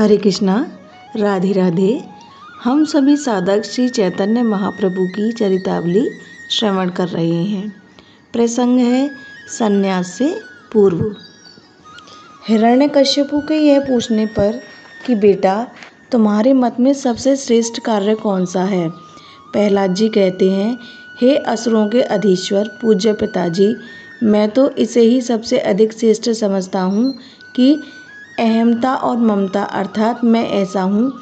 हरे कृष्णा, राधे राधे। हम सभी साधक श्री चैतन्य महाप्रभु की चरितावली श्रवण कर रहे हैं। प्रसंग है संन्यास से पूर्व। हिरण्यकश्यपु के यह पूछने पर कि बेटा, तुम्हारे मत में सबसे श्रेष्ठ कार्य कौन सा है? प्रहलाद जी कहते हैं, हे असुरों के अधीश्वर पूज्य पिताजी, मैं तो इसे ही सबसे अधिक श्रेष्ठ समझता हूँ कि अहमता और ममता अर्थात मैं ऐसा हूँ,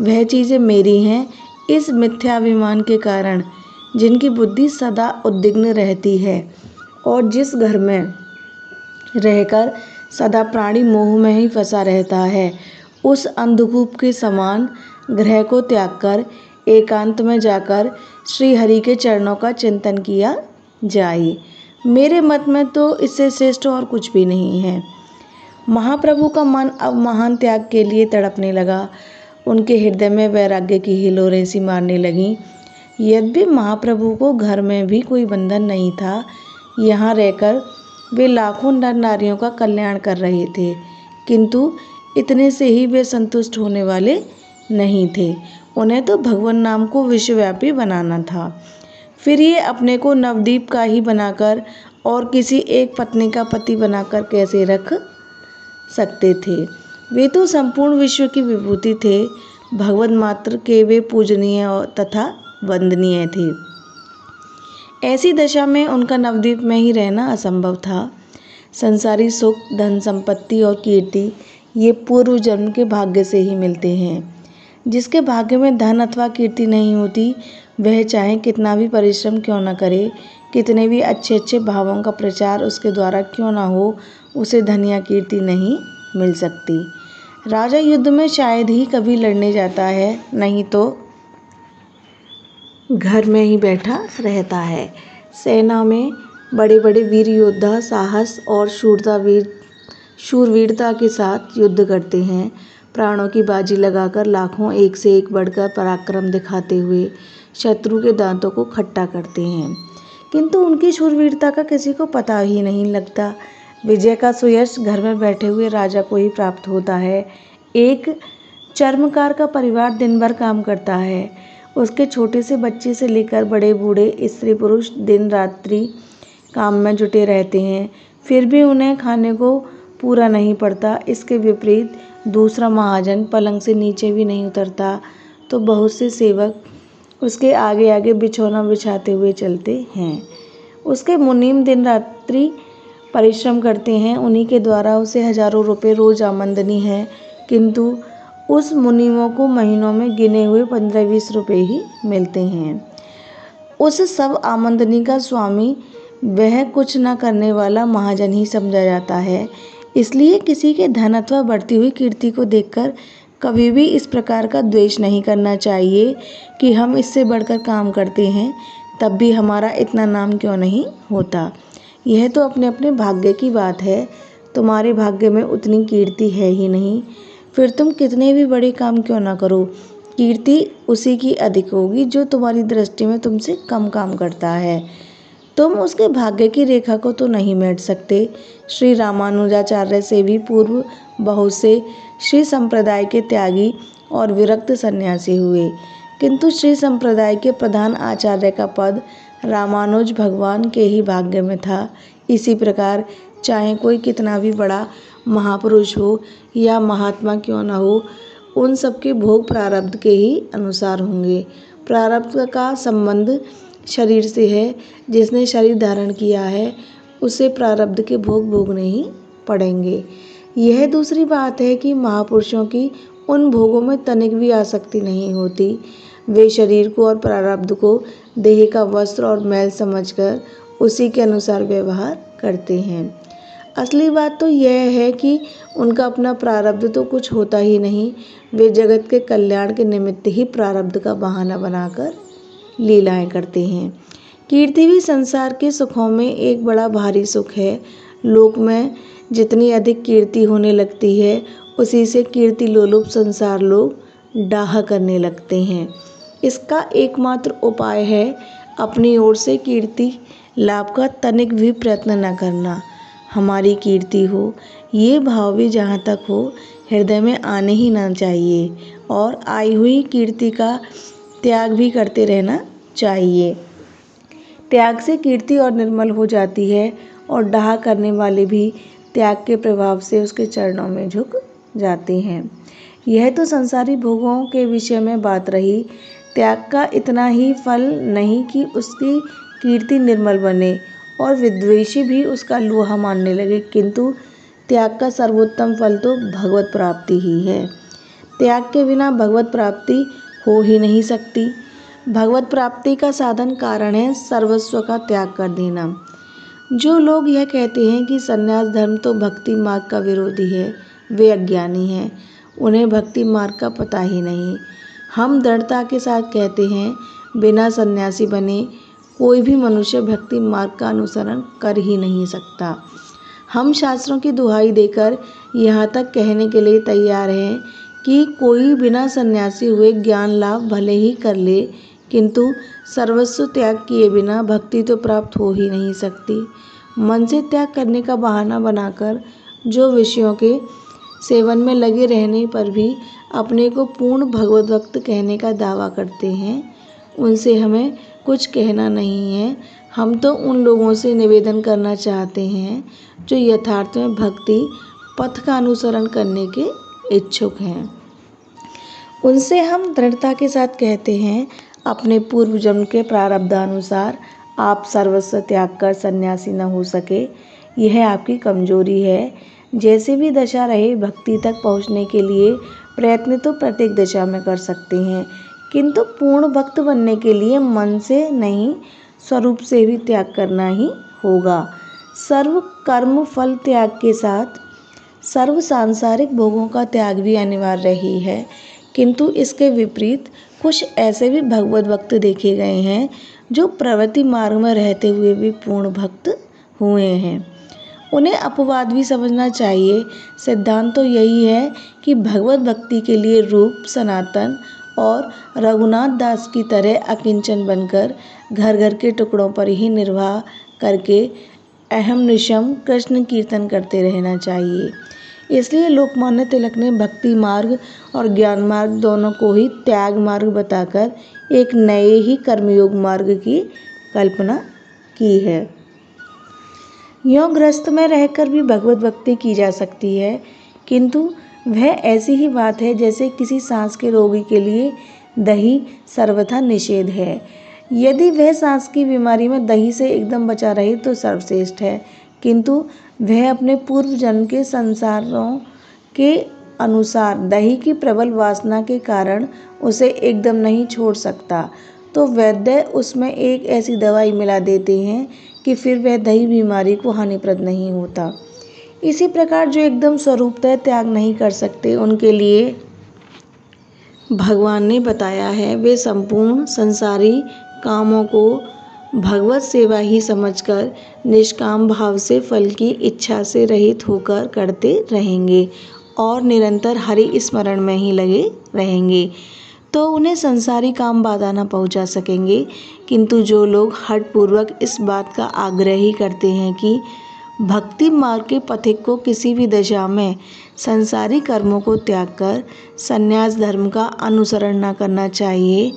वह चीज़ें मेरी हैं, इस मिथ्याभिमान के कारण जिनकी बुद्धि सदा उद्विग्न रहती है और जिस घर में रहकर सदा प्राणी मोह में ही फंसा रहता है, उस अंधकूप के समान ग्रह को त्याग कर एकांत में जाकर श्री हरि के चरणों का चिंतन किया जाए। मेरे मत में तो इससे श्रेष्ठ और कुछ भी नहीं है। महाप्रभु का मन अब महान त्याग के लिए तड़पने लगा। उनके हृदय में वैराग्य की हिलोरें सी मारने लगीं। यद्यपि महाप्रभु को घर में भी कोई बंधन नहीं था, यहाँ रहकर वे लाखों नर नारियों का कल्याण कर रहे थे, किंतु इतने से ही वे संतुष्ट होने वाले नहीं थे। उन्हें तो भगवान नाम को विश्वव्यापी बनाना था। फिर ये अपने को नवदीप का ही बनाकर और किसी एक पत्नी का पति बनाकर कैसे रख सकते थे? वे तो संपूर्ण विश्व की विभूति थे। भगवान मात्र के वे पूजनीय तथा वंदनीय थे। ऐसी दशा में उनका नवद्वीप में ही रहना असंभव था। संसारी सुख, धन संपत्ति और कीर्ति ये पूर्व जन्म के भाग्य से ही मिलते हैं। जिसके भाग्य में धन अथवा कीर्ति नहीं होती, वह चाहे कितना भी परिश्रम क्यों न करे, कितने भी अच्छे अच्छे भावों का प्रचार उसके द्वारा क्यों न हो, उसे धन या कीर्ति नहीं मिल सकती। राजा युद्ध में शायद ही कभी लड़ने जाता है, नहीं तो घर में ही बैठा रहता है। सेना में बड़े बड़े वीर योद्धा साहस और शूरवीरता के साथ युद्ध करते हैं। प्राणों की बाजी लगाकर लाखों एक से एक बढ़कर पराक्रम दिखाते हुए शत्रु के दांतों को खट्टा करते हैं, किंतु उनकी शूरवीरता का किसी को पता ही नहीं लगता। विजय का सुयश घर में बैठे हुए राजा को ही प्राप्त होता है। एक चर्मकार का परिवार दिन भर काम करता है। उसके छोटे से बच्चे से लेकर बड़े बूढ़े स्त्री पुरुष दिन रात्रि काम में जुटे रहते हैं, फिर भी उन्हें खाने को पूरा नहीं पड़ता। इसके विपरीत दूसरा महाजन पलंग से नीचे भी नहीं उतरता, तो बहुत से सेवक उसके आगे आगे बिछौना बिछाते हुए चलते हैं। उसके मुनीम दिन रात्रि परिश्रम करते हैं, उन्हीं के द्वारा उसे हजारों रुपए रोज आमदनी है, किंतु उस मुनीमों को महीनों में गिने हुए 15-20 रुपए ही मिलते हैं। उस सब आमदनी का स्वामी वह कुछ न करने वाला महाजन ही समझा जाता है। इसलिए किसी के धन अथवा बढ़ती हुई कीर्ति को देखकर कभी भी इस प्रकार का द्वेष नहीं करना चाहिए कि हम इससे बढ़कर काम करते हैं, तब भी हमारा इतना नाम क्यों नहीं होता। यह तो अपने अपने भाग्य की बात है। तुम्हारे भाग्य में उतनी कीर्ति है ही नहीं, फिर तुम कितने भी बड़े काम क्यों ना करो, कीर्ति उसी की अधिक होगी जो तुम्हारी दृष्टि में तुमसे कम काम करता है। तुम उसके भाग्य की रेखा को तो नहीं मेट सकते। श्री रामानुजाचार्य से भी पूर्व बहुत से श्री संप्रदाय के त्यागी और विरक्त सन्यासी हुए, किंतु श्री संप्रदाय के प्रधान आचार्य का पद रामानुज भगवान के ही भाग्य में था। इसी प्रकार चाहे कोई कितना भी बड़ा महापुरुष हो या महात्मा क्यों न हो, उन सबके भोग प्रारब्ध के ही अनुसार होंगे। प्रारब्ध का संबंध शरीर से है। जिसने शरीर धारण किया है, उसे प्रारब्ध के भोग भोगने ही पड़ेंगे। यह दूसरी बात है कि महापुरुषों की उन भोगों में तनिक भी आसक्ति नहीं होती। वे शरीर को और प्रारब्ध को देह का वस्त्र और मैल समझकर उसी के अनुसार व्यवहार करते हैं। असली बात तो यह है कि उनका अपना प्रारब्ध तो कुछ होता ही नहीं। वे जगत के कल्याण के निमित्त ही प्रारब्ध का बहाना बनाकर लीलाएं करते हैं। कीर्ति भी संसार के सुखों में एक बड़ा भारी सुख है। लोक में जितनी अधिक कीर्ति होने लगती है, उसी से कीर्ति लोलुप संसार लोग डाह करने लगते हैं। इसका एकमात्र उपाय है अपनी ओर से कीर्ति लाभ का तनिक भी प्रयत्न न करना। हमारी कीर्ति हो, ये भाव भी जहाँ तक हो हृदय में आने ही ना चाहिए और आई हुई कीर्ति का त्याग भी करते रहना चाहिए। त्याग से कीर्ति और निर्मल हो जाती है और डाह करने वाले भी त्याग के प्रभाव से उसके चरणों में झुक जाते हैं। यह तो संसारी भोगों के विषय में बात रही। त्याग का इतना ही फल नहीं कि उसकी कीर्ति निर्मल बने और विद्वेषी भी उसका लोहा मानने लगे, किंतु त्याग का सर्वोत्तम फल तो भगवत प्राप्ति ही है। त्याग के बिना भगवत प्राप्ति हो ही नहीं सकती। भगवत प्राप्ति का साधन कारण है सर्वस्व का त्याग कर देना। जो लोग यह कहते हैं कि संन्यास धर्म तो भक्ति मार्ग का विरोधी है, वे अज्ञानी हैं। उन्हें भक्ति मार्ग का पता ही नहीं। हम दृढ़ता के साथ कहते हैं, बिना सन्यासी बने कोई भी मनुष्य भक्ति मार्ग का अनुसरण कर ही नहीं सकता। हम शास्त्रों की दुहाई देकर यहाँ तक कहने के लिए तैयार हैं कि कोई बिना सन्यासी हुए ज्ञान लाभ भले ही कर ले, किंतु सर्वस्व त्याग किए बिना भक्ति तो प्राप्त हो ही नहीं सकती। मन से त्याग करने का बहाना बनाकर जो विषयों के सेवन में लगे रहने पर भी अपने को पूर्ण भगवत भक्त कहने का दावा करते हैं, उनसे हमें कुछ कहना नहीं है। हम तो उन लोगों से निवेदन करना चाहते हैं जो यथार्थ में भक्ति पथ का अनुसरण करने के इच्छुक हैं। उनसे हम दृढ़ता के साथ कहते हैं, अपने पूर्व जन्म के प्रारब्धानुसार आप सर्वस्व त्याग कर सन्यासी न हो सके, यह आपकी कमजोरी है। जैसे भी दशा रहे, भक्ति तक पहुंचने के लिए प्रयत्न तो प्रत्येक दशा में कर सकते हैं, किंतु पूर्ण भक्त बनने के लिए मन से नहीं, स्वरूप से भी त्याग करना ही होगा। सर्व कर्म फल त्याग के साथ सर्व सांसारिक भोगों का त्याग भी अनिवार्य ही है, किंतु इसके विपरीत कुछ ऐसे भी भगवत भक्त देखे गए हैं जो प्रवृत्ति मार्ग में रहते हुए भी पूर्ण भक्त हुए हैं। उन्हें अपवाद भी समझना चाहिए। सिद्धांत तो यही है कि भगवत भक्ति के लिए रूप सनातन और रघुनाथ दास की तरह अकिंचन बनकर घर घर के टुकड़ों पर ही निर्वाह करके अहम निशम कृष्ण कीर्तन करते रहना चाहिए। इसलिए लोकमान्य तिलक ने भक्ति मार्ग और ज्ञान मार्ग दोनों को ही त्याग मार्ग बताकर एक नए ही कर्मयोग मार्ग की कल्पना की है। यों गृहस्थ में रहकर भी भगवत भक्ति की जा सकती है, किंतु वह ऐसी ही बात है जैसे किसी सांस के रोगी के लिए दही सर्वथा निषेध है। यदि वह सांस की बीमारी में दही से एकदम बचा रहे तो सर्वश्रेष्ठ है, किंतु वह अपने पूर्व जन्म के संसारों के अनुसार दही की प्रबल वासना के कारण उसे एकदम नहीं छोड़ सकता, तो वैद्य उसमें एक ऐसी दवाई मिला देते हैं कि फिर वह दही बीमारी को हानिप्रद नहीं होता। इसी प्रकार जो एकदम स्वरूपतः त्याग नहीं कर सकते, उनके लिए भगवान ने बताया है, वे संपूर्ण संसारी कामों को भगवत सेवा ही समझकर निष्काम भाव से फल की इच्छा से रहित होकर करते रहेंगे और निरंतर हरि स्मरण में ही लगे रहेंगे, तो उन्हें संसारी काम बाधा न पहुंचा सकेंगे। किंतु जो लोग हठपूर्वक इस बात का आग्रह ही करते हैं कि भक्ति मार्ग के पथिक को किसी भी दशा में संसारी कर्मों को त्याग कर संन्यास धर्म का अनुसरण न करना चाहिए,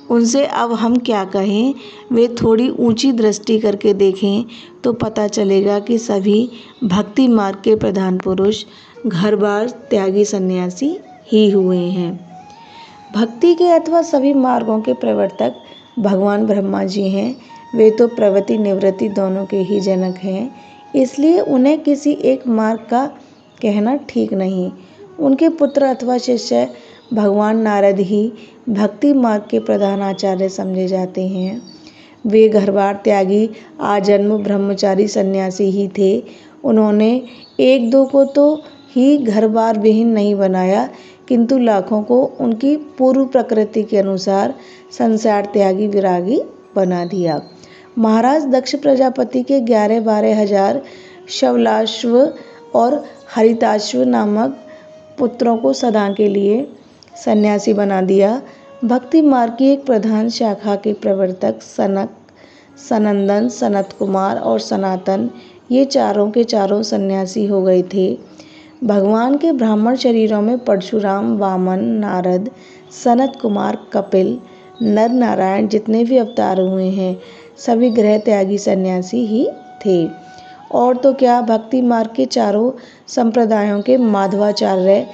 उनसे अब हम क्या कहें। वे थोड़ी ऊंची दृष्टि करके देखें तो पता चलेगा कि सभी भक्ति मार्ग के प्रधान पुरुष घर बार त्यागी सन्यासी ही हुए हैं। भक्ति के अथवा सभी मार्गों के प्रवर्तक भगवान ब्रह्मा जी हैं। वे तो प्रवृत्ति निवृत्ति दोनों के ही जनक हैं, इसलिए उन्हें किसी एक मार्ग का कहना ठीक नहीं। उनके पुत्र अथवा शिष्य भगवान नारद ही भक्ति मार्ग के प्रधान आचार्य समझे जाते हैं। वे घर बार त्यागी आजन्म ब्रह्मचारी सन्यासी ही थे। उन्होंने एक दो को तो ही घर बार विहीन नहीं बनाया, किंतु लाखों को उनकी पूर्व प्रकृति के अनुसार संसार त्यागी विरागी बना दिया। महाराज दक्ष प्रजापति के 11-12 हजार शवलाश्व और हरिताश्व नामक पुत्रों को सदा के लिए सन्यासी बना दिया। भक्ति मार्ग की एक प्रधान शाखा के प्रवर्तक सनक, सनंदन, सनत कुमार और सनातन, ये चारों के चारों सन्यासी हो गए थे। भगवान के ब्राह्मण शरीरों में परशुराम, वामन, नारद, सनत कुमार, कपिल, नर नारायण जितने भी अवतार हुए हैं सभी गृह त्यागी सन्यासी ही थे। और तो क्या, भक्ति मार्ग के चारों संप्रदायों के माधवाचार्य,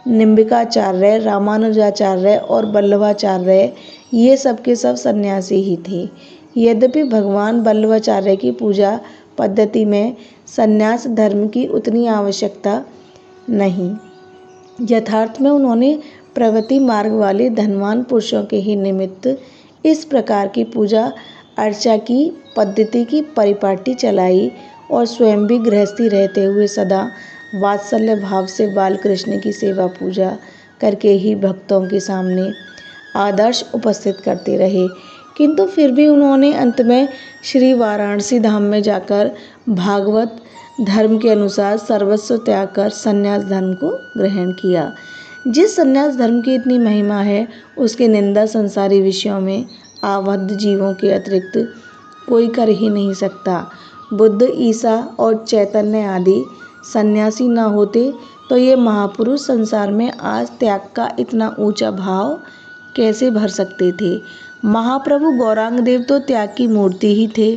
निम्बिकाचार्य, रामानुजाचार्य और वल्लभाचार्य ये सब के सब सन्यासी ही थे। यद्यपि भगवान वल्लभाचार्य की पूजा पद्धति में सन्यास धर्म की उतनी आवश्यकता नहीं, यथार्थ में उन्होंने प्रगति मार्ग वाले धनवान पुरुषों के ही निमित्त इस प्रकार की पूजा अर्चा की पद्धति की परिपाटी चलाई और स्वयं भी गृहस्थी रहते हुए सदा वात्सल्य भाव से बाल कृष्ण की सेवा पूजा करके ही भक्तों के सामने आदर्श उपस्थित करते रहे। किंतु फिर भी उन्होंने अंत में श्री वाराणसी धाम में जाकर भागवत धर्म के अनुसार सर्वस्व त्याग कर संन्यास धर्म को ग्रहण किया। जिस संन्यास धर्म की इतनी महिमा है उसकी निंदा संसारी विषयों में आबद्ध जीवों के अतिरिक्त कोई कर ही नहीं सकता। बुद्ध, ईसा और चैतन्य आदि सन्यासी न होते तो ये महापुरुष संसार में आज त्याग का इतना ऊंचा भाव कैसे भर सकते थे। महाप्रभु गौरांग देव तो त्याग की मूर्ति ही थे।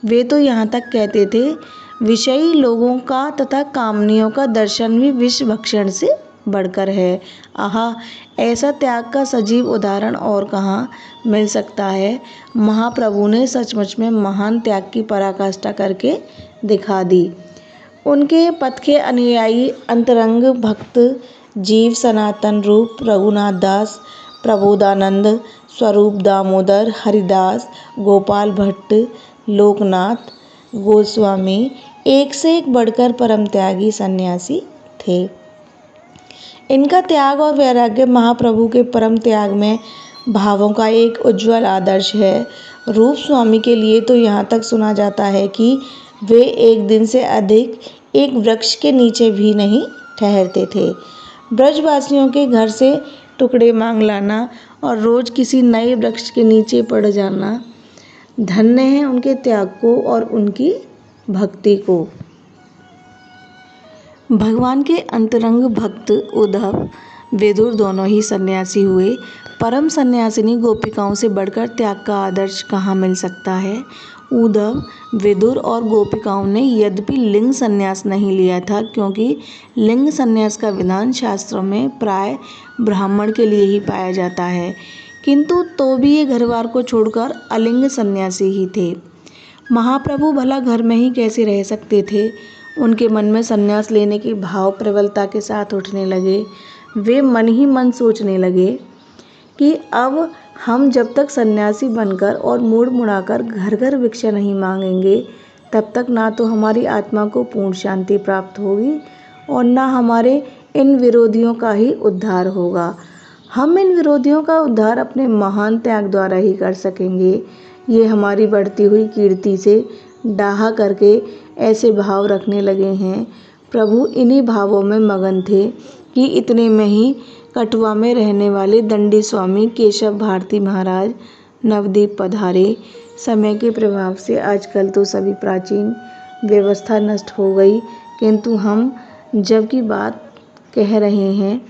वे तो यहाँ तक कहते थे, विषयी लोगों का तथा कामनियों का दर्शन भी विष भक्षण से बढ़कर है। आहा, ऐसा त्याग का सजीव उदाहरण और कहाँ मिल सकता है। महाप्रभु ने सचमुच में महान त्याग की पराकाष्ठा करके दिखा दी। उनके पथ के अनुयायी अंतरंग भक्त जीव सनातन रूप, रघुनाथ दास, प्रबोधानंद, स्वरूप दामोदर, हरिदास, गोपाल भट्ट, लोकनाथ गोस्वामी एक से एक बढ़कर परम त्यागी सन्यासी थे। इनका त्याग और वैराग्य महाप्रभु के परम त्याग में भावों का एक उज्जवल आदर्श है। रूप स्वामी के लिए तो यहाँ तक सुना जाता है कि वे एक दिन से अधिक एक वृक्ष के नीचे भी नहीं ठहरते थे। ब्रजवासियों के घर से टुकड़े मांग लाना और रोज किसी नए वृक्ष के नीचे पड़ जाना धन्य है उनके त्याग को और उनकी भक्ति को। भगवान के अंतरंग भक्त उद्धव, विदुर दोनों ही सन्यासी हुए। परम सन्यासिनी गोपिकाओं से बढ़कर त्याग का आदर्श कहाँ मिल सकता है। उद्धव, विदुर और गोपिकाओं ने यद्यपि लिंग संन्यास नहीं लिया था, क्योंकि लिंग संन्यास का विधान शास्त्रों में प्राय ब्राह्मण के लिए ही पाया जाता है, किंतु तो भी ये घरवार को छोड़कर अलिंग सन्यासी ही थे। महाप्रभु भला घर में ही कैसे रह सकते थे। उनके मन में संन्यास लेने की भाव प्रबलता के साथ उठने लगे। वे मन ही मन सोचने लगे कि अब हम जब तक सन्यासी बनकर और मुड़ मुड़ाकर घर घर भिक्षा नहीं मांगेंगे तब तक ना तो हमारी आत्मा को पूर्ण शांति प्राप्त होगी और ना हमारे इन विरोधियों का ही उद्धार होगा। हम इन विरोधियों का उद्धार अपने महान त्याग द्वारा ही कर सकेंगे। ये हमारी बढ़ती हुई कीर्ति से डाहा करके ऐसे भाव रखने लगे हैं। प्रभु इन्हीं भावों में मगन थे कि इतने में ही कठुआ में रहने वाले दंडी स्वामी केशव भारती महाराज नवद्वीप पधारे। समय के प्रभाव से आजकल तो सभी प्राचीन व्यवस्था नष्ट हो गई, किंतु हम जब की बात कह रहे हैं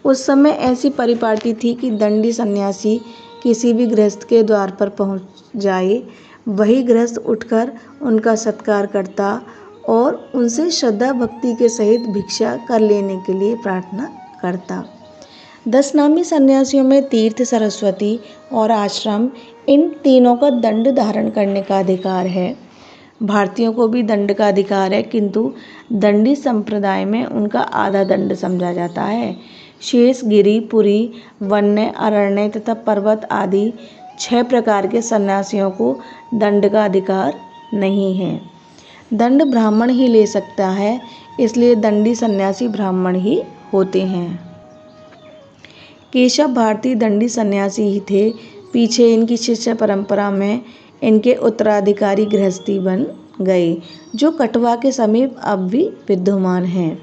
उस समय ऐसी परिपाटी थी कि दंडी सन्यासी किसी भी गृहस्थ के द्वार पर पहुंच जाए, वही गृहस्थ उठकर उनका सत्कार करता और उनसे श्रद्धा भक्ति के सहित भिक्षा कर लेने के लिए प्रार्थना करता। 10 नामी सन्यासियों में तीर्थ, सरस्वती और आश्रम इन तीनों का दंड धारण करने का अधिकार है। भारतीयों को भी दंड का अधिकार है, किंतु दंडी संप्रदाय में उनका आधा दंड समझा जाता है। शेष, गिरि, पुरी, वन्य, अरण्य तथा पर्वत आदि 6 प्रकार के सन्यासियों को दंड का अधिकार नहीं है। दंड ब्राह्मण ही ले सकता है, इसलिए दंडी सन्यासी ब्राह्मण ही होते हैं। केशव भारती दंडी सन्यासी ही थे। पीछे इनकी शिष्य परंपरा में इनके उत्तराधिकारी गृहस्थी बन गए, जो कटवा के समीप अब भी विद्यमान हैं।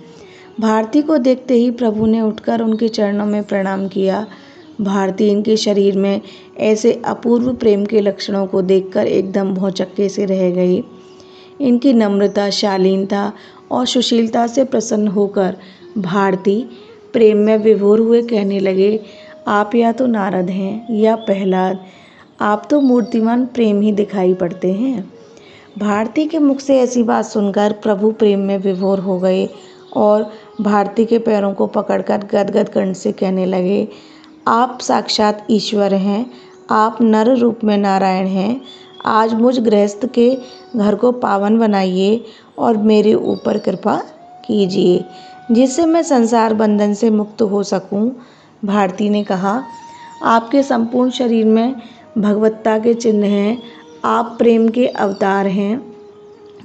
भारती को देखते ही प्रभु ने उठकर उनके चरणों में प्रणाम किया। भारती इनके शरीर में ऐसे अपूर्व प्रेम के लक्षणों को देखकर एकदम भौचक्के से रह गई। इनकी नम्रता, शालीनता और सुशीलता से प्रसन्न होकर भारती प्रेम में विभोर हुए कहने लगे, आप या तो नारद हैं या प्रहलाद, आप तो मूर्तिमान प्रेम ही दिखाई पड़ते हैं। भारती के मुख से ऐसी बात सुनकर प्रभु प्रेम में विभोर हो गए और भारती के पैरों को पकड़कर गदगद कंठ से कहने लगे, आप साक्षात ईश्वर हैं, आप नर रूप में नारायण हैं। आज मुझ गृहस्थ के घर को पावन बनाइए और मेरे ऊपर कृपा कीजिए, जिससे मैं संसार बंधन से मुक्त हो सकूं। भारती ने कहा, आपके संपूर्ण शरीर में भगवत्ता के चिन्ह हैं, आप प्रेम के अवतार हैं।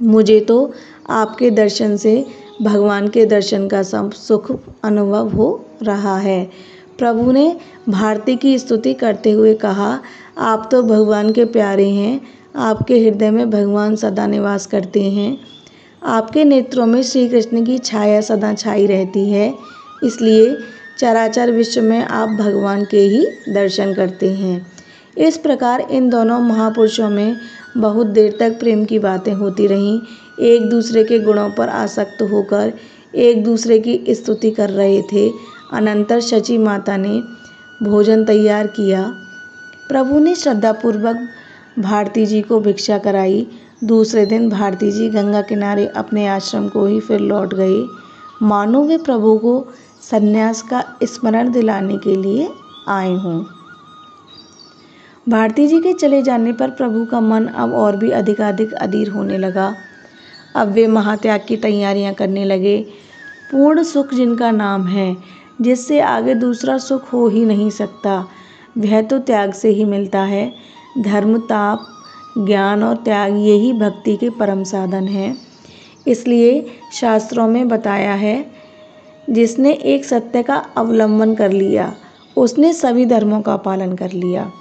मुझे तो आपके दर्शन से भगवान के दर्शन का सुख अनुभव हो रहा है। प्रभु ने भारती की स्तुति करते हुए कहा, आप तो भगवान के प्यारे हैं, आपके हृदय में भगवान सदा निवास करते हैं। आपके नेत्रों में श्री कृष्ण की छाया सदा छाई रहती है, इसलिए चराचर विश्व में आप भगवान के ही दर्शन करते हैं। इस प्रकार इन दोनों महापुरुषों में बहुत देर तक प्रेम की बातें होती रहीं। एक दूसरे के गुणों पर आसक्त होकर एक दूसरे की स्तुति कर रहे थे। अनंतर शची माता ने भोजन तैयार किया। प्रभु ने श्रद्धापूर्वक भारती जी को भिक्षा कराई। दूसरे दिन भारती जी गंगा किनारे अपने आश्रम को ही फिर लौट गए, मानो वे प्रभु को सन्यास का स्मरण दिलाने के लिए आए हों। भारती जी के चले जाने पर प्रभु का मन अब और भी अधिकाधिक अधीर होने लगा। अब वे महात्याग की तैयारियां करने लगे। पूर्ण सुख जिनका नाम है, जिससे आगे दूसरा सुख हो ही नहीं सकता, वह तो त्याग से ही मिलता है। धर्म, ताप, ज्ञान और त्याग यही भक्ति के परम साधन हैं। इसलिए शास्त्रों में बताया है, जिसने एक सत्य का अवलंबन कर लिया, उसने सभी धर्मों का पालन कर लिया।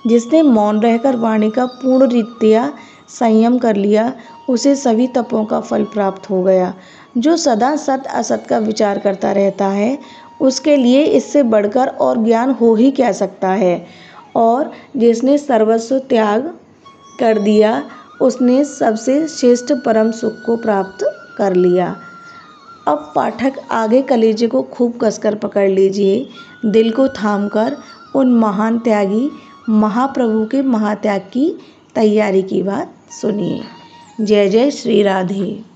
जिसने मौन रहकर वाणी का पूर्ण रीत्या संयम कर लिया, उसे सभी तपों का फल प्राप्त हो गया। जो सदा सत असत का विचार करता रहता है, उसके लिए इससे बढ़कर और ज्ञान हो ही क्या सकता है। और जिसने सर्वस्व त्याग कर दिया, उसने सबसे श्रेष्ठ परम सुख को प्राप्त कर लिया। अब पाठक आगे कलेजे को खूब कसकर पकड़ लीजिए, दिल को थामकर उन महान त्यागी महाप्रभु के महात्याग की तैयारी की बात सुनिए। जय जय श्री राधे।